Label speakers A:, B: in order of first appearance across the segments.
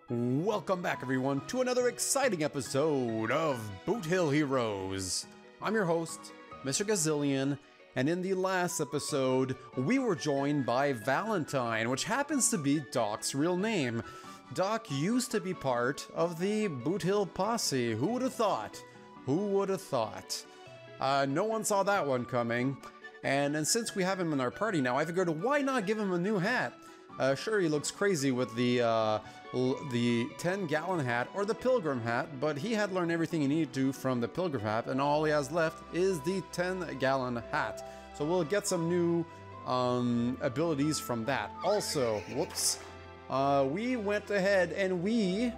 A: Welcome back, everyone, to another exciting episode of Boot Hill Heroes. I'm your host, Mr. Gazillion, and in the last episode, we were joined by Valentine, which happens to be Doc's real name. Doc used to be part of the Boot Hill Posse. Who would have thought? Who would have thought? No one saw that one coming. And since we have him in our party now, I figured, why not give him a new hat? Sure, he looks crazy with the 10-gallon hat or the pilgrim hat, but he had learned everything he needed to from the pilgrim hat, and all he has left is the 10-gallon hat. So we'll get some new abilities from that. Also, whoops, we went ahead and we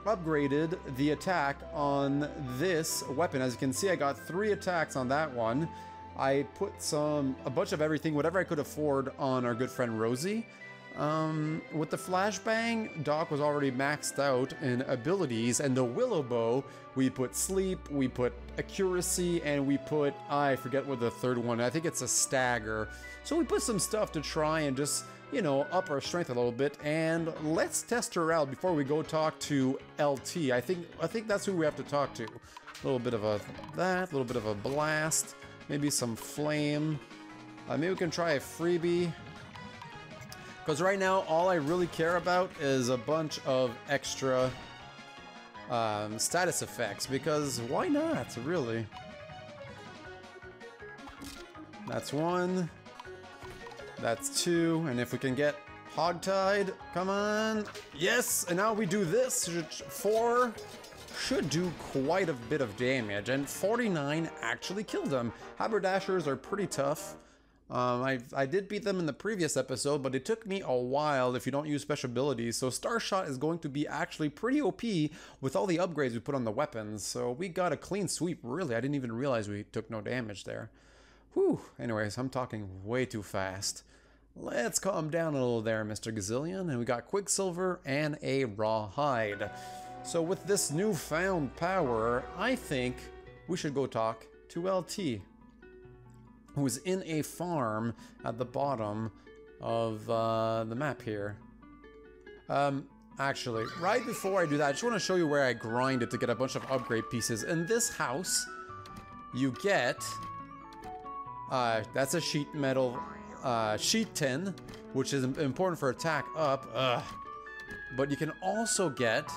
A: upgraded the attack on this weapon. As you can see, I got 3 attacks on that one. I put a bunch of everything, whatever I could afford, on our good friend Rosie. With the flashbang, Doc was already maxed out in abilities, and the willow bow, we put sleep, we put accuracy, and we put, I forget what the third one, I think it's a stagger. So we put some stuff to try and just, you know, up our strength a little bit, and let's test her out before we go talk to LT. I think that's who we have to talk to. A little bit of a little bit of a blast, maybe some flame. Maybe we can try a freebie. Because right now, all I really care about is a bunch of extra status effects, because why not, really? That's 1. That's 2. And if we can get hogtied, come on. Yes, and now we do this. 4 should do quite a bit of damage, and 49 actually killed him. Haberdashers are pretty tough. I did beat them in the previous episode, but it took me a while if you don't use special abilities, so Starshot is going to be actually pretty OP with all the upgrades we put on the weapons, so we got a clean sweep, really. I didn't even realize we took no damage there. Whew, anyways, I'm talking way too fast. Let's calm down a little there, Mr. Gazillion, and we got Quicksilver and a Rawhide. So with this newfound power, I think we should go talk to LT. Who is in a farm at the bottom of the map here. Actually, right before I do that, I just want to show you where I grinded to get a bunch of upgrade pieces. In this house, you get, that's a sheet metal, sheet tin, which is important for attack up. But you can also get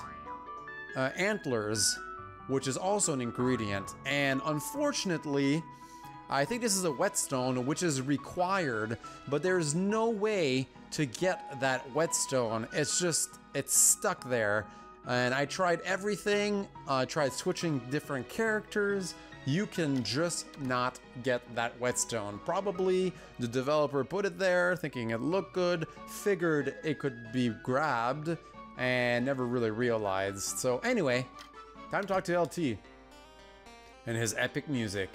A: antlers, which is also an ingredient. And unfortunately, I think this is a whetstone, which is required, but there's no way to get that whetstone. It's stuck there. And I tried everything. I tried switching different characters. You can just not get that whetstone. Probably the developer put it there, thinking it looked good, figured it could be grabbed, and never really realized. So anyway, time to talk to LT and his epic music.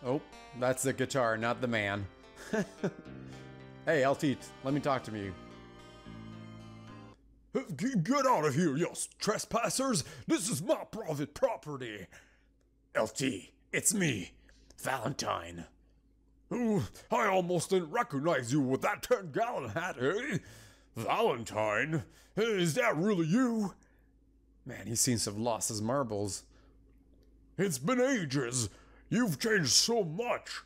A: Oh, that's the guitar, not the man. Hey, LT, let me talk to you.
B: Get out of here, you trespassers! This is my private property!
A: LT, it's me, Valentine.
B: Oh, I almost didn't recognize you with that 10-gallon hat, eh? Valentine? Is that really you?
A: Man, he seems to have lost his marbles.
B: It's been ages. You've changed so much.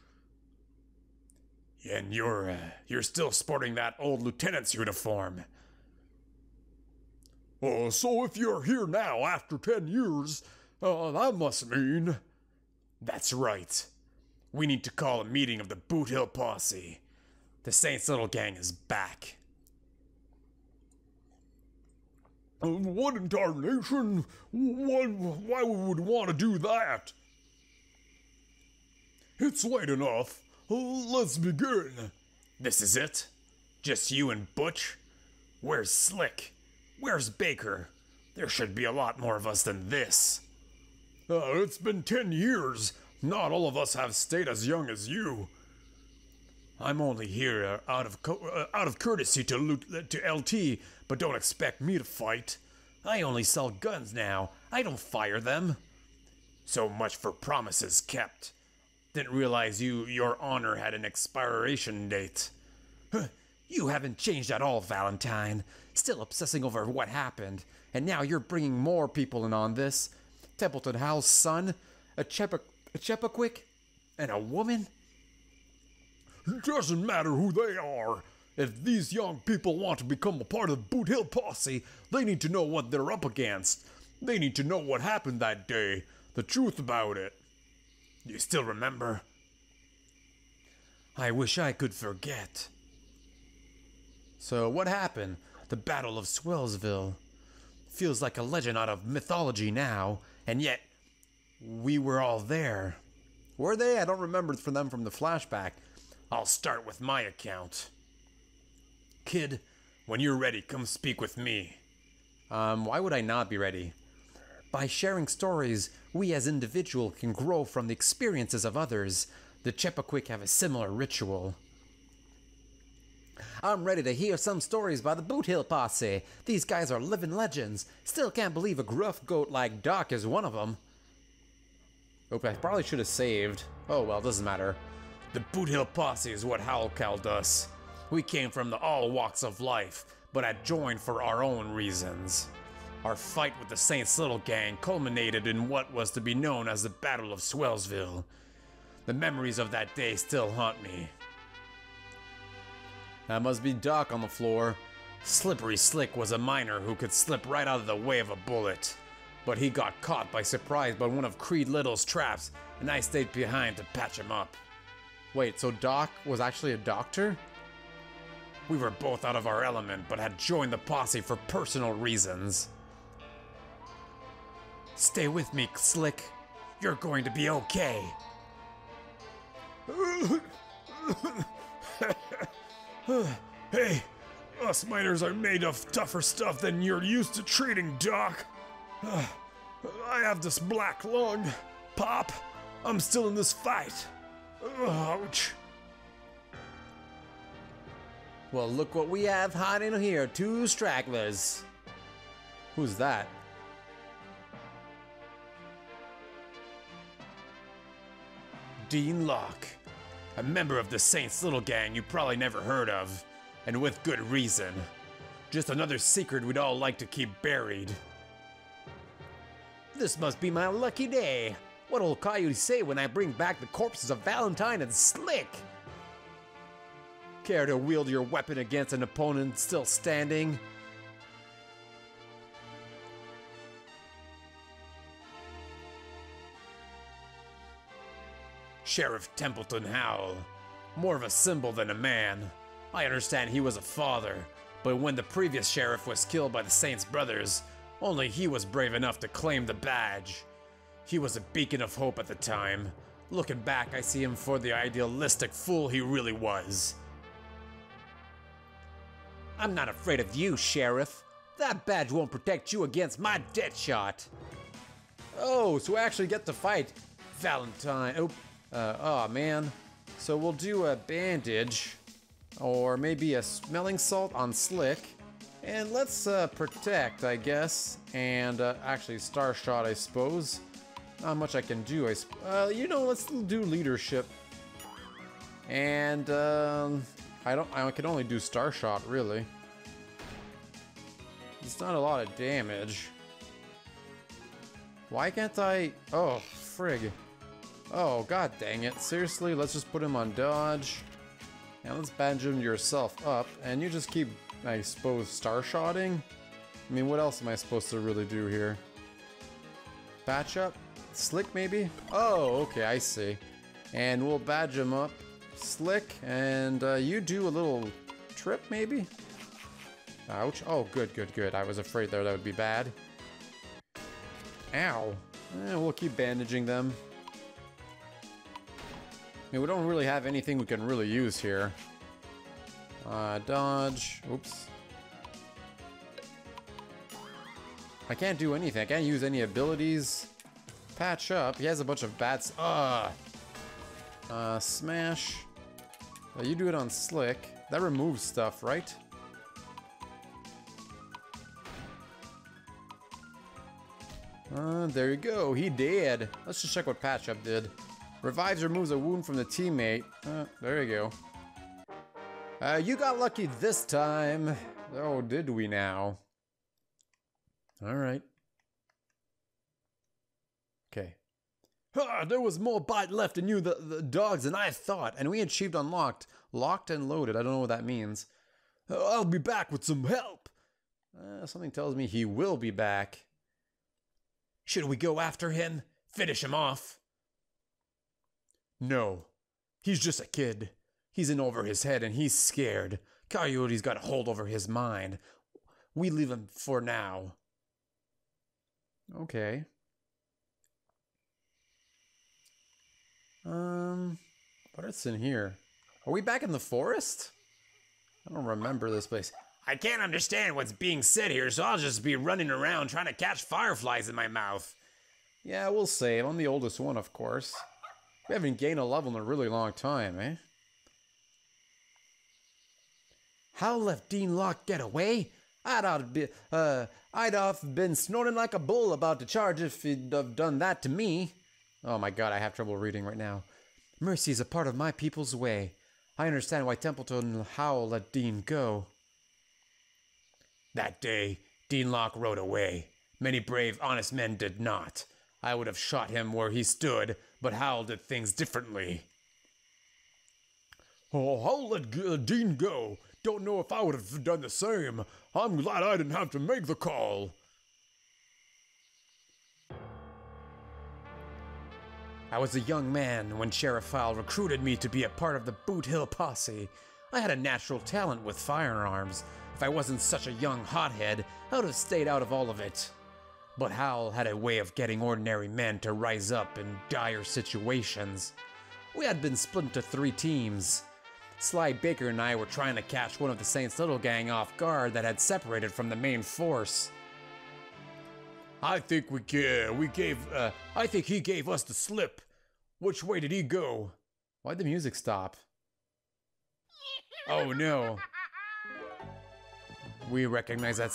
A: And you're still sporting that old lieutenant's uniform.
B: Oh, so if you're here now after 10 years, that must mean...
A: That's right. We need to call a meeting of the Boot Hill Posse. The Saints' little gang is back.
B: What in tarnation? Why would we want to do that? It's late enough. Let's begin.
A: This is it? Just you and Butch? Where's Slick? Where's Baker? There should be a lot more of us than this.
B: It's been 10 years. Not all of us have stayed as young as you.
A: I'm only here out of courtesy to LT, but don't expect me to fight. I only sell guns now. I don't fire them. So much for promises kept. Didn't realize your honor had an expiration date. You haven't changed at all, Valentine. Still obsessing over what happened. And now you're bringing more people in on this. Templeton Howell's son, a Chepaquick, and a woman?
B: It doesn't matter who they are. If these young people want to become a part of the Boot Hill Posse, they need to know what they're up against. They need to know what happened that day, the truth about it. You still remember?
A: I wish I could forget. So what happened? The Battle of Swellsville. Feels like a legend out of mythology now, and yet we were all there. Were they? I don't remember from them from the flashback. I'll start with my account. Kid, when you're ready, come speak with me. Why would I not be ready? By sharing stories, we as individuals can grow from the experiences of others. The Chepaquick have a similar ritual. I'm ready to hear some stories by the Boot Hill Posse. These guys are living legends. Still can't believe a gruff goat like Doc is one of them. Oh, I probably should have saved. Oh well, doesn't matter. The Boot Hill Posse is what Howl called us. We came from all walks of life, but had joined for our own reasons. Our fight with the Saints' little gang culminated in what was to be known as the Battle of Swellsville. The memories of that day still haunt me. That must be Doc on the floor. Slippery Slick was a miner who could slip right out of the way of a bullet. But he got caught by surprise by one of Creed Little's traps, and I stayed behind to patch him up. Wait, so Doc was actually a doctor? We were both out of our element, but had joined the posse for personal reasons. Stay with me, Slick. You're going to be okay.
B: Hey, us miners are made of tougher stuff than you're used to treating, Doc. I have this black lung. Pop, I'm still in this fight. Ouch.
A: Well, look what we have hiding here. 2 stragglers. Who's that? Dean Locke. A member of the Saints' little gang you probably never heard of. And with good reason. Just another secret we'd all like to keep buried. This must be my lucky day. What'll Coyote say when I bring back the corpses of Valentine and Slick? Care to wield your weapon against an opponent still standing? Sheriff Templeton Howl. More of a symbol than a man. I understand he was a father, but when the previous sheriff was killed by the Saints brothers, only he was brave enough to claim the badge. He was a beacon of hope at the time. Looking back, I see him for the idealistic fool he really was. I'm not afraid of you, Sheriff. That badge won't protect you against my death shot. Oh, so we actually get to fight Valentine. Oh man. So we'll do a bandage, or maybe a smelling salt on Slick. And let's protect, I guess, and actually Star Shot, I suppose. Not much I can do. You know, let's do leadership. And I can only do Star Shot, really. It's not a lot of damage. Why can't I? Oh, frig. Oh, god dang it. Seriously, let's just put him on dodge. And let's badge him yourself up, and you just keep, I suppose, Star Shotting? I mean, what else am I supposed to really do here? Patch up? Slick, maybe? Oh, okay, I see. And we'll badge him up. Slick, and you do a little trip, maybe? Ouch. Oh, good, good, good. I was afraid there that would be bad. Ow. We'll keep bandaging them. I mean, we don't really have anything we can really use here. Dodge. Oops. I can't do anything. I can't use any abilities. Patch up. He has a bunch of bats. Smash. You do it on Slick. That removes stuff, right? There you go. He did. Let's just check what Patch Up did. Revives or removes a wound from the teammate. There you go. You got lucky this time. Oh, did we now? Alright. Okay. There was more bite left in you, the dogs, than I thought, and we achieved unlocked. Locked and loaded. I don't know what that means. I'll be back with some help. Something tells me he will be back. Should we go after him? Finish him off? No. He's just a kid. He's in over his head and he's scared. Coyote's got a hold over his mind. We leave him for now. Okay. What's in here? Are we back in the forest? I don't remember this place. I can't understand what's being said here, so I'll just be running around trying to catch fireflies in my mouth. Yeah, we'll save. I'm the oldest one, of course. We haven't gained a level in a really long time, eh? Howl let Dean Locke get away? I'd have been snorting like a bull about to charge if he'd have done that to me. Oh my god, I have trouble reading right now. Mercy is a part of my people's way. I understand why Templeton and Howl let Dean go. That day, Dean Locke rode away. Many brave, honest men did not. I would have shot him where he stood, but Howl did things differently.
B: Oh, Howl let Dean go. Don't know if I would have done the same. I'm glad I didn't have to make the call.
A: I was a young man when Sheriff Howl recruited me to be a part of the Boot Hill Posse. I had a natural talent with firearms. If I wasn't such a young hothead, I would have stayed out of all of it. But Howl had a way of getting ordinary men to rise up in dire situations. We had been split into 3 teams. Sly Baker and I were trying to catch one of the Saints Little gang off guard that had separated from the main force.
B: I think I think he gave us the slip. Which way did he go?
A: Why'd the music stop? Oh no. We recognize that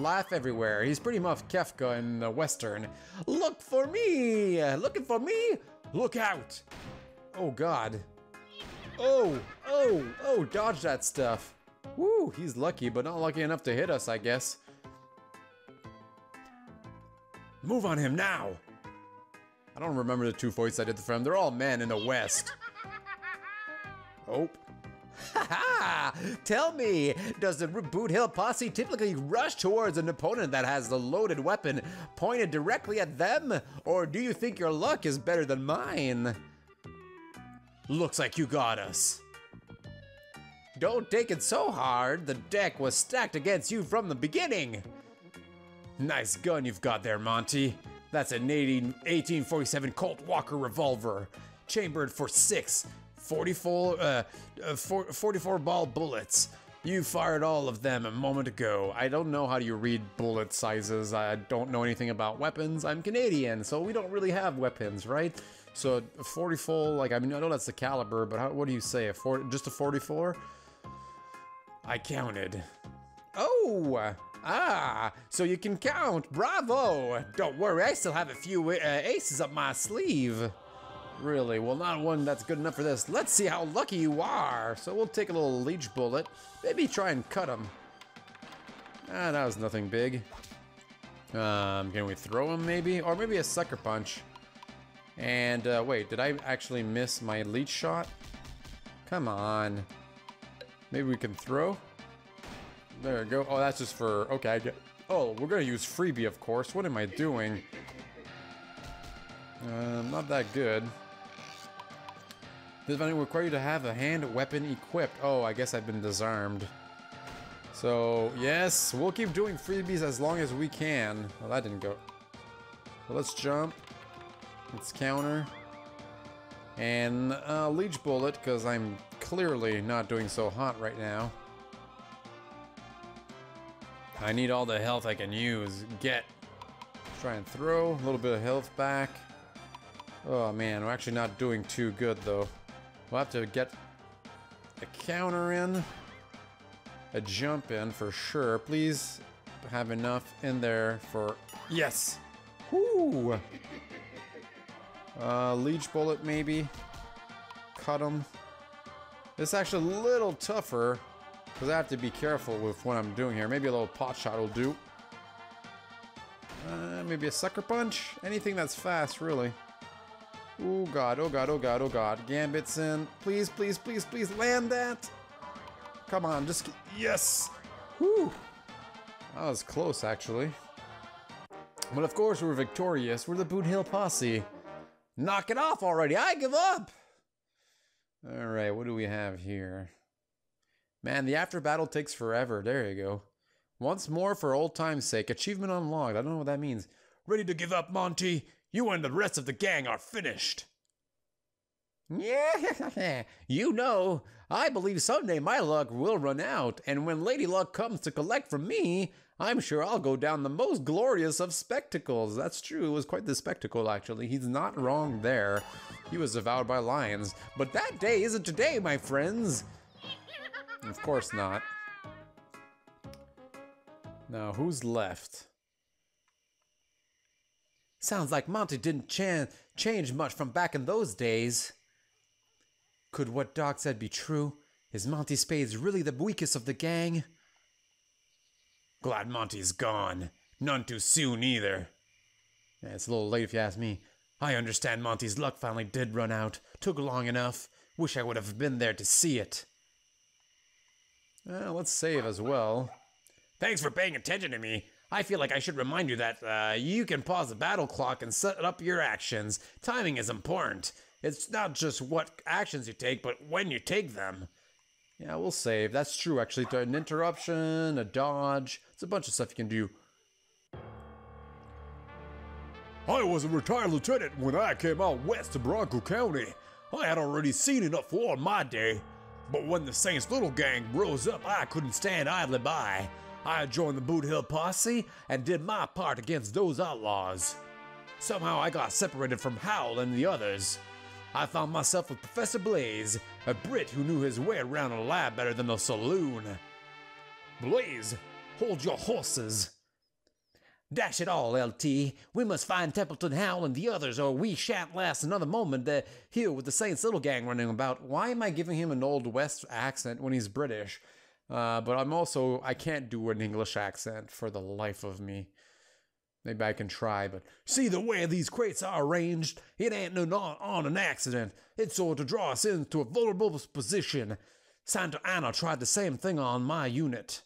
A: laugh everywhere. He's pretty much Kefka in the Western. Look for me! Looking for me? Look out! Oh god. Oh, dodge that stuff. Woo, he's lucky, but not lucky enough to hit us, I guess. Move on him now! I don't remember the 2 voices I did for him. They're all men in the West. Oh. Ha! Tell me, does the Boot Hill Posse typically rush towards an opponent that has the loaded weapon pointed directly at them? Or do you think your luck is better than mine? Looks like you got us. Don't take it so hard. The deck was stacked against you from the beginning. Nice gun you've got there, Monty. That's an 1847 Colt Walker revolver, chambered for 6 44 ball bullets. You fired all of them a moment ago. I don't know how you read bullet sizes. I don't know anything about weapons. I'm Canadian, so we don't really have weapons, right? So 44, like, I mean, I know that's the caliber, but what do you say? Just a 44? I counted. Oh! So you can count. Bravo! Don't worry, I still have a few aces up my sleeve. Really? Well, not one that's good enough for this. Let's see how lucky you are. So we'll take a little leech bullet. Maybe try and cut him. That was nothing big. Can we throw him maybe? Or maybe a sucker punch. And wait, did I actually miss my leech shot? Come on. Maybe we can throw? There we go. Oh, that's just for... Okay, I get... Oh, we're gonna use freebie, of course. What am I doing? Not that good. Does it require you to have a hand weapon equipped? Oh, I guess I've been disarmed. So, yes, we'll keep doing freebies as long as we can. Well, that didn't go. So let's jump. Let's counter. And leech bullet, because I'm clearly not doing so hot right now. I need all the health I can use. Try and throw. A little bit of health back. Oh man, we're actually not doing too good though. We'll have to get a counter in. A jump in for sure. Please have enough in there for... Yes! Whoo! Leech bullet maybe. Cut him. It's actually a little tougher because I have to be careful with what I'm doing here. Maybe a little pot shot will do. Maybe a sucker punch? Anything that's fast, really. Oh god, oh god, oh god, oh god. Gambit's in. Please, please, please, please land that. Come on, just... Yes! Whew! That was close, actually. But of course we're victorious. We're the Boot Hill Posse. Knock it off already. I give up! Alright, what do we have here? Man, the after battle takes forever. There you go. Once more for old time's sake. Achievement unlocked. I don't know what that means.
B: Ready to give up, Monty? You and the rest of the gang are finished.
A: Yeah, you know, I believe someday my luck will run out, and when Lady Luck comes to collect from me, I'm sure I'll go down the most glorious of spectacles. That's true, it was quite the spectacle, actually. He's not wrong there. He was devoured by lions. But that day isn't today, my friends. Of course not. Now, who's left? Sounds like Monty didn't change much from back in those days. Could what Doc said be true? Is Monty Spades really the weakest of the gang?
B: Glad Monty's gone. None too soon either.
A: Yeah, it's a little late if you ask me.
B: I understand Monty's luck finally did run out. Took long enough. Wish I would have been there to see it.
A: Let's save as well.
B: Thanks for paying attention to me. I feel like I should remind you that you can pause the battle clock and set up your actions. Timing is important. It's not just what actions you take, but when you take them.
A: Yeah, we'll save. That's true, actually. An interruption, a dodge. It's a bunch of stuff you can do.
B: I was a retired lieutenant when I came out west to Bronco County. I had already seen enough war in my day. But when the Saints' little gang rose up, I couldn't stand idly by. I joined the Boot Hill Posse and did my part against those outlaws. Somehow I got separated from Howl and the others. I found myself with Professor Blaze, a Brit who knew his way around a lab better than a saloon. Blaze, hold your horses.
C: Dash it all, LT. We must find Templeton, Howl, and the others, or we shan't last another moment here with the Saints' little gang running about.
A: Why am I giving him an Old West accent when he's British? But I can't do an English accent for the life of me. Maybe I can try, but...
B: See the way these crates are arranged? It ain't on an accident. It's so to draw us into a vulnerable position. Santa Ana tried the same thing on my unit.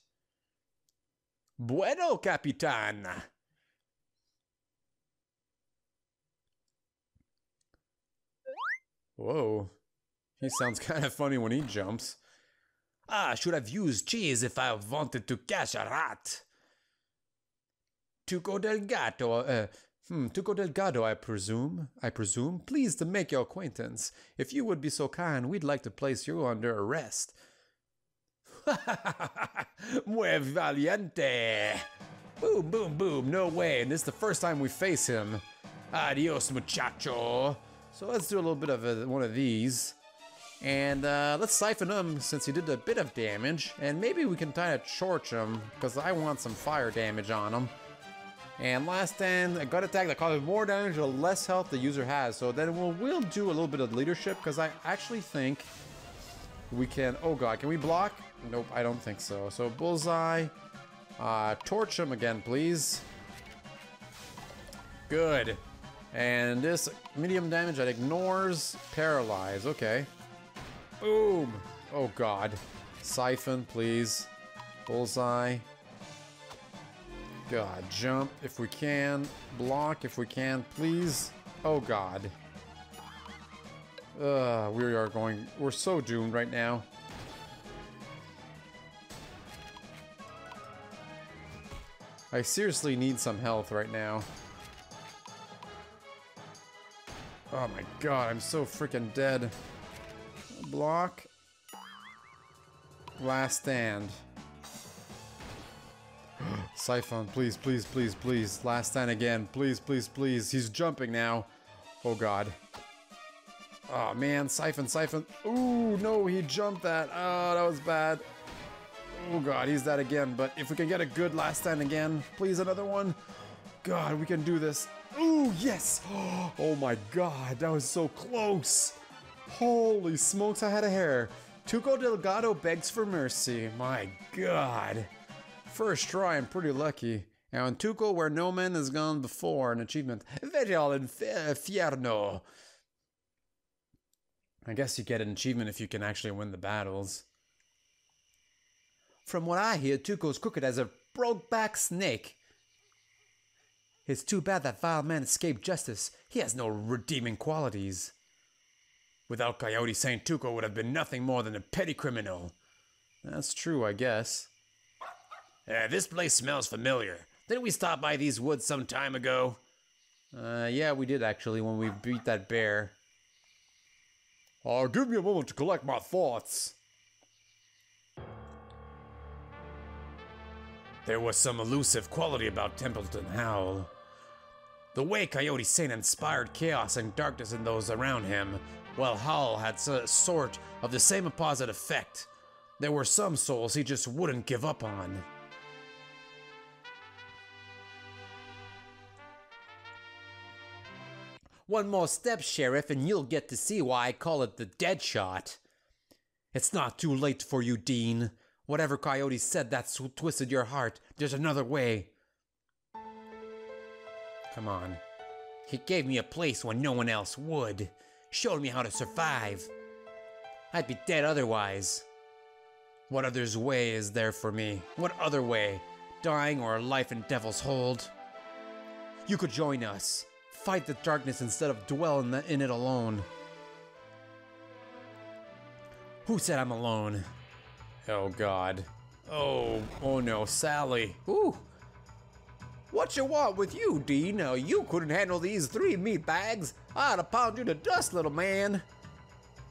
C: Bueno, Capitan.
A: Whoa. He sounds kind of funny when he jumps.
C: I should have used cheese if I wanted to catch a rat.
A: Tuco Delgado, I presume. Pleased to make your acquaintance. If you would be so kind, we'd like to place you under arrest.
C: Muy valiente.
A: Boom, boom, boom. No way. And this is the first time we face him.
C: Adios, muchacho.
A: So let's do a little bit of one of these. And let's siphon him since he did a bit of damage. And maybe we can kind of torch him because I want some fire damage on him. And last stand, a gut attack that causes more damage or less health the user has. So then we'll do a little bit of leadership because I actually think we can... Oh god, can we block? Nope, I don't think so. So bullseye. Torch him again, please. Good. And this medium damage that ignores paralyze. Okay. Boom. Oh god. Siphon, please. Bullseye. God, jump if we can. Block if we can, please. Oh god. We're so doomed right now. I seriously need some health right now. Oh my god, I'm so freaking dead. Block. Last stand. Siphon, please, please, please, please. Last stand again. Please, please, please. He's jumping now. Oh god. Oh man, siphon, siphon. Ooh, no, he jumped that. Oh, that was bad. Oh god, he's that again. But if we can get a good last stand again, please, another one. God, we can do this. Ooh, yes. Oh my god, that was so close. Holy smokes, I had a hair. Tuco Delgado begs for mercy. My god. First try, I'm pretty lucky. Now in Tuco, where no man has gone before, an achievement. Vegel Infierno. I guess you get an achievement if you can actually win the battles. From what I hear, Tuco's crooked as a broke-back snake. It's too bad that vile man escaped justice. He has no redeeming qualities. Without Coyote, Saint Tuco would have been nothing more than a petty criminal. That's true, I guess.
C: This place smells familiar. Didn't we stop by these woods some time ago?
A: Yeah, we did actually when we beat that bear.
B: Give me a moment to collect my thoughts.
C: There was some elusive quality about Templeton Howl. The way Coyote Saint inspired chaos and darkness in those around him, while Howl had a sort of the same opposite effect. There were some souls he just wouldn't give up on. One more step, Sheriff, and you'll get to see why I call it the dead shot. It's not too late for you, Dean. Whatever Coyote said that's what twisted your heart. There's another way. Come on. He gave me a place when no one else would. Showed me how to survive. I'd be dead otherwise. What other's way is there for me? What other way? Dying or life in Devil's Hold? You could join us. Fight the darkness instead of dwell in it alone. Who said I'm alone? Oh God. Oh no, Sally. Ooh. What you want with you, Dean? Now you couldn't handle these 3 meat bags. I'd have pounded you to dust, little man.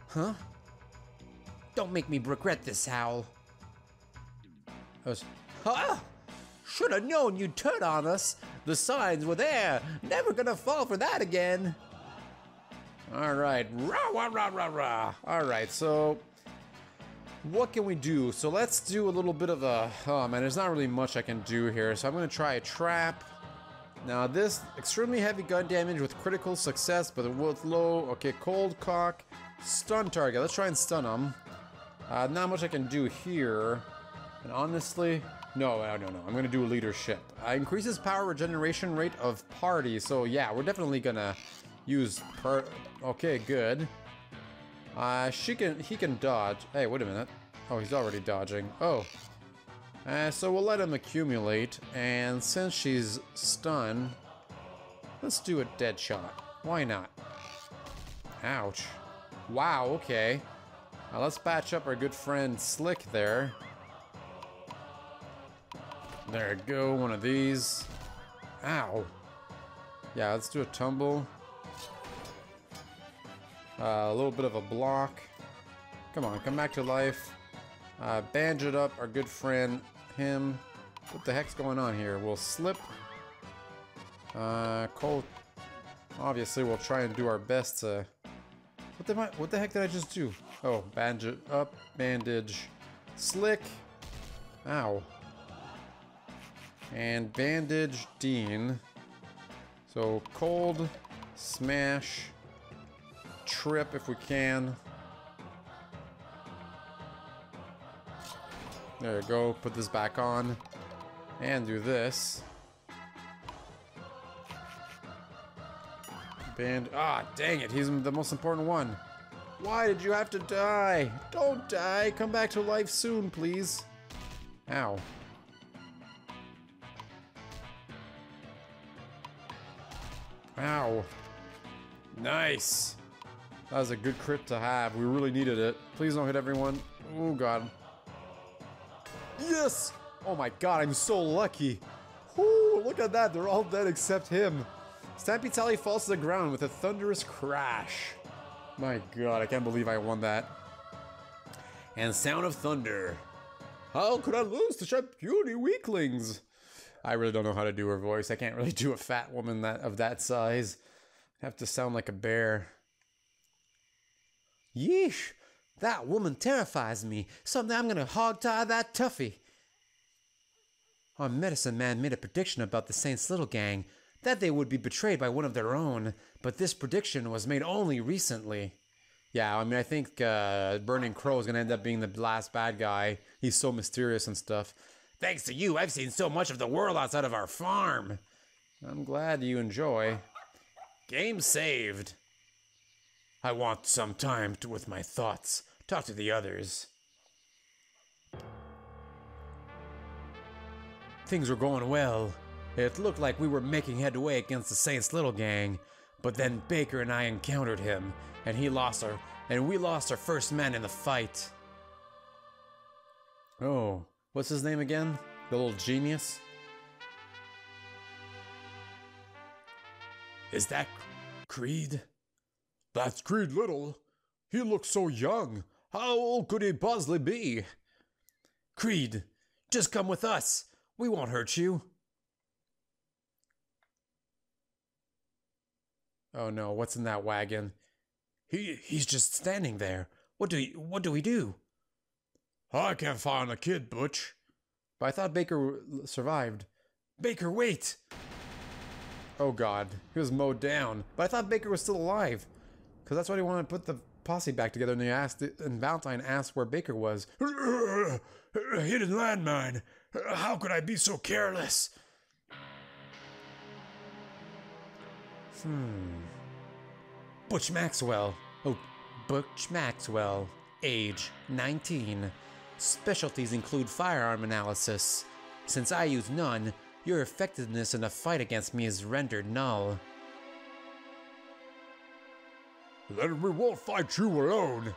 C: Huh? Don't make me regret this, Howl. Huh? Should have known you'd turn on us. The signs were there. Never gonna fall for that again. All right. Rah, rah, rah, rah, rah. All right, so what can we do? So let's do a little bit of a... Oh, man, there's not really much I can do here. So I'm going to try a trap. Now, this extremely heavy gun damage with critical success, but with low... Okay, cold cock. Stun target. Let's try and stun him. Not much I can do here. And honestly... No. I'm going to do leadership. Increases power regeneration rate of party. So, yeah, we're definitely going to use... Okay, good. He can dodge. Hey, wait a minute. Oh, he's already dodging. Oh. So we'll let him accumulate. And since she's stunned, let's do a dead shot. Why not? Ouch. Wow, okay. Let's patch up our good friend Slick there. There we go, one of these. Ow. Yeah, let's do a tumble. A little bit of a block. Come on, come back to life. Bandage it up, our good friend, him. What the heck's going on here? We'll slip. Cold. Obviously, we'll try and do our best to... What the heck did I just do? Oh, bandage up, bandage. Slick. Ow. And bandage Dean. So, cold, smash... Trip if we can. There we go. Put this back on. And do this. Ah, dang it. He's the most important one. Why did you have to die? Don't die. Come back to life soon, please. Ow. Ow. Nice. That was a good crit to have. We really needed it. Please don't hit everyone. Oh, God. Yes! Oh, my God. I'm so lucky. Whoo, look at that. They're all dead except him. Stampede Sally falls to the ground with a thunderous crash. My God, I can't believe I won that. And Sound of Thunder. How could I lose to such puny weaklings? I really don't know how to do her voice. I can't really do a fat woman of that size. I have to sound like a bear. Yeesh, that woman terrifies me. Someday I'm gonna hog-tie that toughie. Our medicine man made a prediction about the Saints' little gang, that they would be betrayed by one of their own, but this prediction was made only recently.
A: Yeah, I mean, I think Burning Crow is going to end up being the last bad guy. He's so mysterious and stuff.
C: Thanks to you, I've seen so much of the world outside of our farm.
A: I'm glad you enjoy.
C: Game saved. I want some time with my thoughts. Talk to the others. Things were going well. It looked like we were making headway against the Saints Little Gang, but then Baker and I encountered him, and we lost our first man in the fight.
A: Oh, what's his name again? The little genius?
C: Is that Creed?
B: That's Creed Little. He looks so young. How old could he possibly be?
C: Creed, just come with us. We won't hurt you.
A: Oh no, what's in that wagon?
C: He's just standing there. What do we do?
B: I can't find the kid, Butch.
A: But I thought Baker survived.
C: Baker, wait!
A: Oh god, he was mowed down. But I thought Baker was still alive. Because that's why he wanted to put the posse back together, and Valentine asked where Baker was.
B: Hidden landmine. How could I be so careless?
C: Butch Maxwell. Oh, Butch Maxwell. Age 19. Specialties include firearm analysis. Since I use none, your effectiveness in a fight against me is rendered null.
B: Then we won't fight you alone.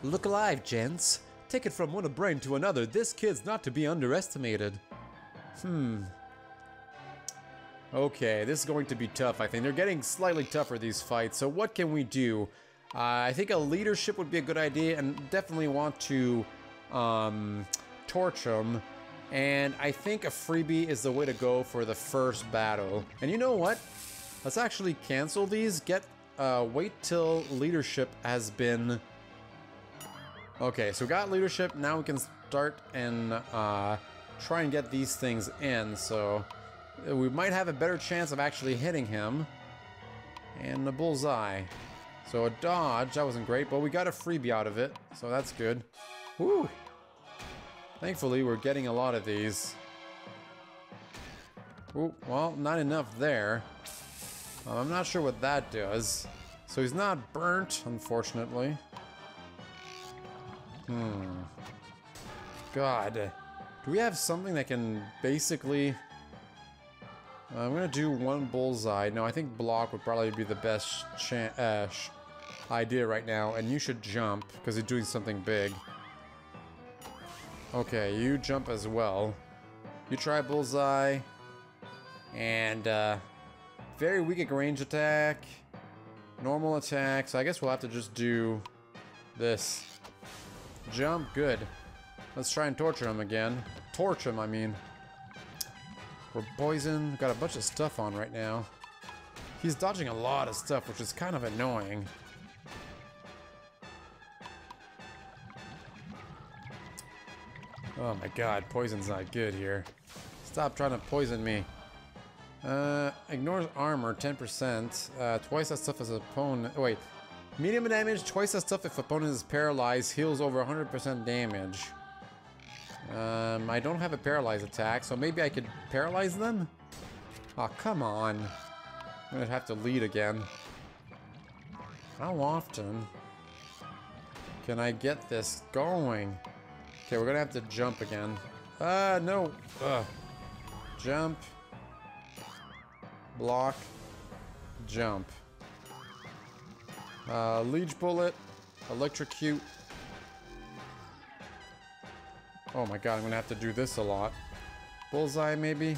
C: Look alive, gents. Take it from one brain to another. This kid's not to be underestimated.
A: Okay, this is going to be tough, I think. They're getting slightly tougher, these fights. So what can we do? I think a leadership would be a good idea, and definitely want to torch them. And I think a freebie is the way to go for the first battle. And you know what? Let's actually cancel these. Wait till leadership has been... Okay, so we got leadership. Now we can start and try and get these things in. So we might have a better chance of actually hitting him. And the bullseye. So a dodge, that wasn't great, but we got a freebie out of it. So that's good. Woo! Thankfully, we're getting a lot of these. Ooh, well, not enough there. I'm not sure what that does. So he's not burnt, unfortunately. God. Do we have something that can basically... I'm gonna do one bullseye. No, I think block would probably be the best idea right now. And you should jump, because you're doing something big. Okay, you jump as well. You try bullseye. And, very weak at range attack. Normal attack. So I guess we'll have to just do this. Jump, good. Let's try and torture him again. Torch him, I mean. We're poisoned. Got a bunch of stuff on right now. He's dodging a lot of stuff, which is kind of annoying. Oh my god, poison's not good here. Stop trying to poison me. Ignores armor, 10%. Twice that stuff as opponent. Wait. Medium damage, twice that stuff if opponent is paralyzed. Heals over 100% damage. I don't have a paralyze attack, so maybe I could paralyze them? Oh, come on. I'm gonna have to lead again. How often can I get this going? Okay, we're gonna have to jump again. No. Jump. Block. Jump. Leech bullet. Electrocute. Oh my god, I'm gonna have to do this a lot. Bullseye, maybe?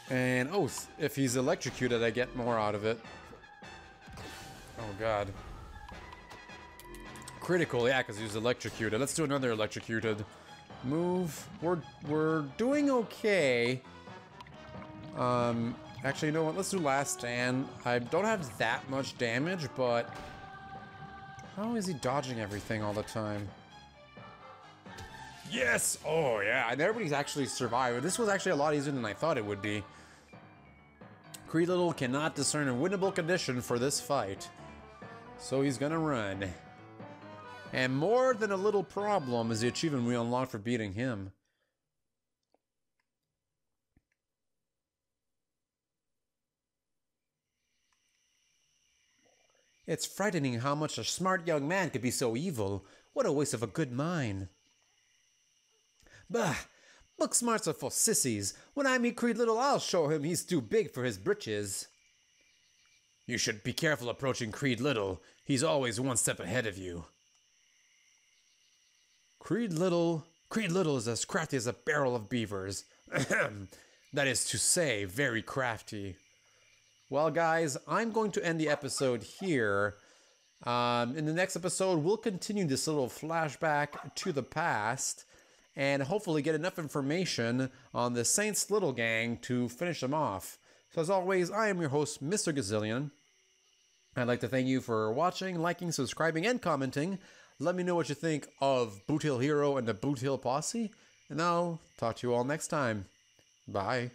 A: And, oh, if he's electrocuted, I get more out of it. Oh god. Critical, yeah, because he was electrocuted. Let's do another electrocuted. Move. We're doing okay. Actually, you know what? Let's do last stand. I don't have that much damage, but... How is he dodging everything all the time? Yes! Oh, yeah. And everybody's actually survived. This was actually a lot easier than I thought it would be. Creed Little cannot discern a winnable condition for this fight, so he's gonna run. And more than a little problem is the achievement we unlocked for beating him. It's frightening how much a smart young man could be so evil. What a waste of a good mind. Bah! Book smarts are for sissies. When I meet Creed Little, I'll show him he's too big for his britches. You should be careful approaching Creed Little. He's always one step ahead of you. Creed Little is as crafty as a barrel of beavers. That is to say, very crafty. Well, guys, I'm going to end the episode here. In the next episode, we'll continue this little flashback to the past and hopefully get enough information on the Saints Little Gang to finish them off. So as always, I am your host, Mr. Gazillion. I'd like to thank you for watching, liking, subscribing, and commenting. Let me know what you think of Boot Hill Hero and the Boot Hill Posse. And I'll talk to you all next time. Bye.